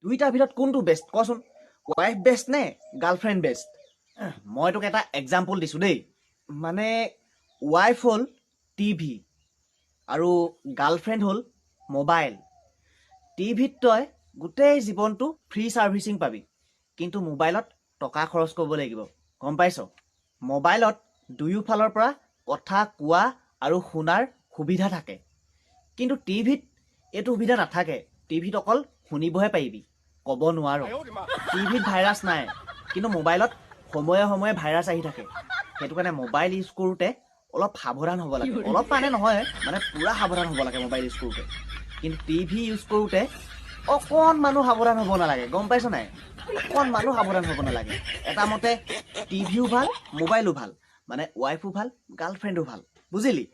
দুইটাৰ ভিতৰত কোনটো বেষ্ট কচোন? ৱাইফ বেষ্ট নে গাৰ্লফ্ৰেণ্ড বেষ্ট? মই তোক এটা এক্সাম্পল দিছোঁ দেই। মানে ৱাইফ হ'ল টিভি আৰু গাৰ্লফ্ৰেণ্ড হ'ল মোবাইল। টিভিত তই গোটেই জীৱনটো ফ্ৰী ছাৰ্ভিচিং পাবি, কিন্তু মোবাইলত টকা খৰচ কৰিব লাগিব, গম পাইছ? মোবাইলত দুয়োফালৰ পৰা কথা কোৱা আৰু শুনাৰ সুবিধা থাকে, কিন্তু টিভিত এইটো সুবিধা নাথাকে। টিভিত অকল শুনিবহে পাৰিবি, ক'ব নোৱাৰ। টিভিত ভাইৰাছ নাই, কিন্তু মোবাইলত সময়ে সময়ে ভাইৰাছ আহি থাকে। সেইটো কাৰণে মোবাইল ইউজ কৰোঁতে অলপ সাৱধান হ'ব লাগে। অলপ মানে নহয়, মানে পূৰা সাৱধান হ'ব লাগে মোবাইল ইউজ কৰোঁতে। কিন্তু টিভি ইউজ কৰোঁতে অকণমানো সাৱধান হ'ব নালাগে, গম পাইছ নাই? অকণমানো সাৱধান হ'ব নালাগে। এটা মতে টিভিও ভাল, মোবাইলো ভাল, মানে ৱাইফো ভাল, গাৰ্লফ্ৰেণ্ডো ভাল, বুজিলি?